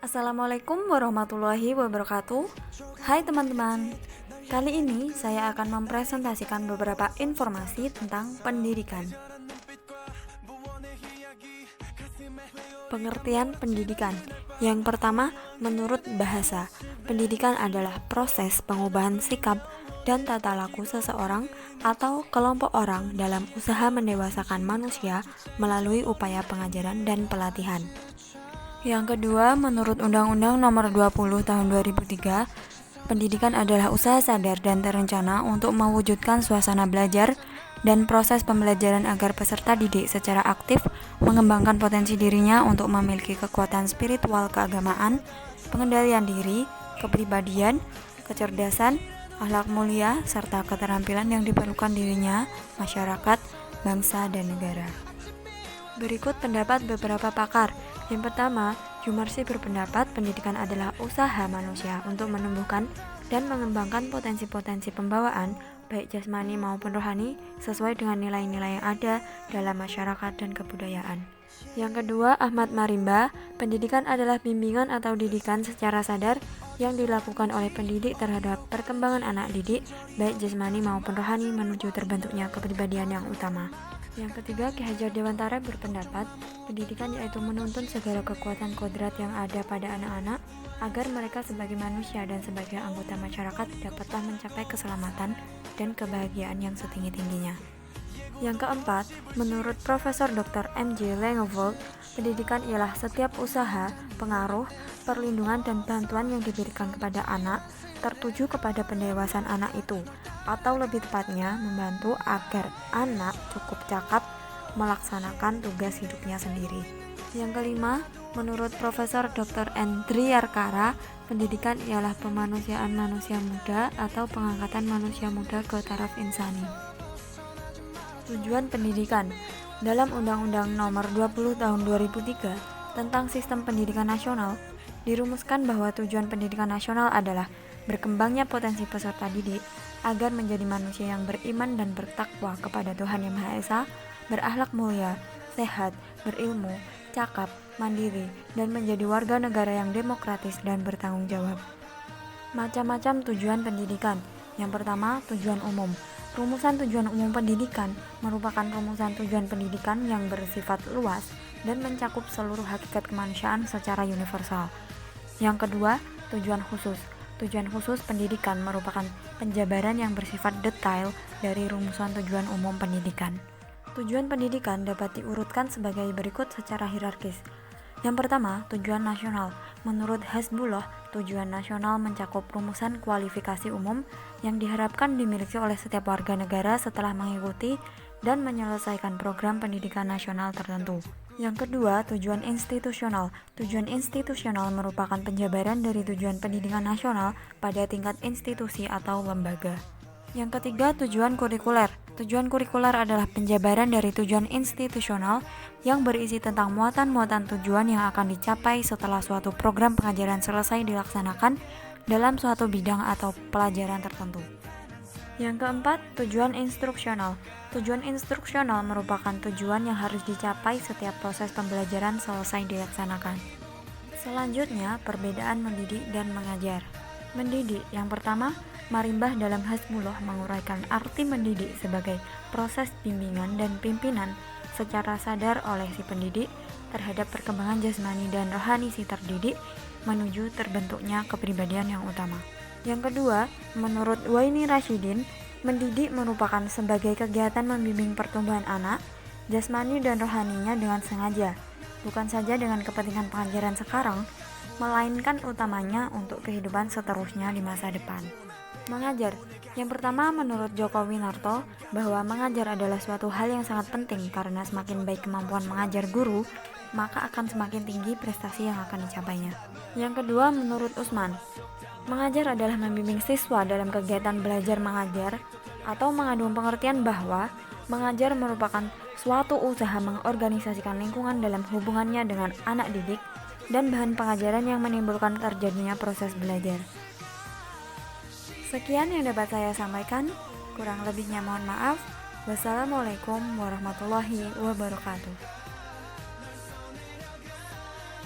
Assalamualaikum warahmatullahi wabarakatuh. Hai teman-teman, kali ini saya akan mempresentasikan beberapa informasi tentang pendidikan. Pengertian pendidikan. Yang pertama, menurut bahasa, pendidikan adalah proses pengubahan sikap dan tata laku seseorang atau kelompok orang dalam usaha mendewasakan manusia melalui upaya pengajaran dan pelatihan. Yang kedua, menurut Undang-Undang Nomor 20 Tahun 2003, pendidikan adalah usaha sadar dan terencana untuk mewujudkan suasana belajar dan proses pembelajaran agar peserta didik secara aktif mengembangkan potensi dirinya untuk memiliki kekuatan spiritual keagamaan, pengendalian diri, kepribadian, kecerdasan, akhlak mulia, serta keterampilan yang diperlukan dirinya, masyarakat, bangsa, dan negara. Berikut pendapat beberapa pakar. Yang pertama, Jumarsi berpendapat pendidikan adalah usaha manusia untuk menumbuhkan dan mengembangkan potensi-potensi pembawaan, baik jasmani maupun rohani, sesuai dengan nilai-nilai yang ada dalam masyarakat dan kebudayaan. Yang kedua, Ahmad Marimba, pendidikan adalah bimbingan atau didikan secara sadar yang dilakukan oleh pendidik terhadap perkembangan anak didik, baik jasmani maupun rohani menuju terbentuknya kepribadian yang utama. Yang ketiga, Ki Hajar Dewantara berpendapat pendidikan yaitu menuntun segala kekuatan kodrat yang ada pada anak-anak agar mereka sebagai manusia dan sebagai anggota masyarakat dapatlah mencapai keselamatan dan kebahagiaan yang setinggi-tingginya. Yang keempat, menurut Profesor Dr. M.J. Langevold, pendidikan ialah setiap usaha, pengaruh, perlindungan dan bantuan yang diberikan kepada anak tertuju kepada pendewasaan anak itu, atau lebih tepatnya membantu agar anak cukup cakap melaksanakan tugas hidupnya sendiri. Yang kelima, menurut Profesor Dr. Endri Yarkara, pendidikan ialah pemanusiaan manusia muda atau pengangkatan manusia muda ke taraf insani. Tujuan pendidikan. Dalam Undang-Undang Nomor 20 Tahun 2003 tentang Sistem Pendidikan Nasional, dirumuskan bahwa tujuan pendidikan nasional adalah berkembangnya potensi peserta didik agar menjadi manusia yang beriman dan bertakwa kepada Tuhan Yang Maha Esa, berakhlak mulia, sehat, berilmu, cakap, mandiri, dan menjadi warga negara yang demokratis dan bertanggung jawab. Macam-macam tujuan pendidikan. Yang pertama, tujuan umum. Rumusan tujuan umum pendidikan merupakan rumusan tujuan pendidikan yang bersifat luas dan mencakup seluruh hakikat kemanusiaan secara universal. Yang kedua, tujuan khusus. Tujuan khusus pendidikan merupakan penjabaran yang bersifat detail dari rumusan tujuan umum pendidikan. Tujuan pendidikan dapat diurutkan sebagai berikut secara hierarkis. Yang pertama, tujuan nasional. Menurut Hasbullah, tujuan nasional mencakup rumusan kualifikasi umum yang diharapkan dimiliki oleh setiap warga negara setelah mengikuti dan menyelesaikan program pendidikan nasional tertentu. Yang kedua, tujuan institusional. Tujuan institusional merupakan penjabaran dari tujuan pendidikan nasional pada tingkat institusi atau lembaga. Yang ketiga, tujuan kurikuler. Tujuan kurikuler adalah penjabaran dari tujuan institusional yang berisi tentang muatan-muatan tujuan yang akan dicapai setelah suatu program pengajaran selesai dilaksanakan dalam suatu bidang atau pelajaran tertentu. Yang keempat, tujuan instruksional. Tujuan instruksional merupakan tujuan yang harus dicapai setiap proses pembelajaran selesai dilaksanakan. Selanjutnya, perbedaan mendidik dan mengajar. Mendidik, yang pertama, Marimbah dalam Hasbullah menguraikan arti mendidik sebagai proses bimbingan dan pimpinan secara sadar oleh si pendidik terhadap perkembangan jasmani dan rohani si terdidik menuju terbentuknya kepribadian yang utama. Yang kedua, menurut Waini Rasyidin, mendidik merupakan sebagai kegiatan membimbing pertumbuhan anak, jasmani dan rohaninya dengan sengaja, bukan saja dengan kepentingan pengajaran sekarang, melainkan utamanya untuk kehidupan seterusnya di masa depan. Mengajar. Yang pertama, menurut Joko Winarto, bahwa mengajar adalah suatu hal yang sangat penting karena semakin baik kemampuan mengajar guru, maka akan semakin tinggi prestasi yang akan dicapainya. Yang kedua, menurut Usman, mengajar adalah membimbing siswa dalam kegiatan belajar mengajar atau mengandung pengertian bahwa mengajar merupakan suatu usaha mengorganisasikan lingkungan dalam hubungannya dengan anak didik dan bahan pengajaran yang menimbulkan terjadinya proses belajar. Sekian yang dapat saya sampaikan, kurang lebihnya mohon maaf. Wassalamualaikum warahmatullahi wabarakatuh.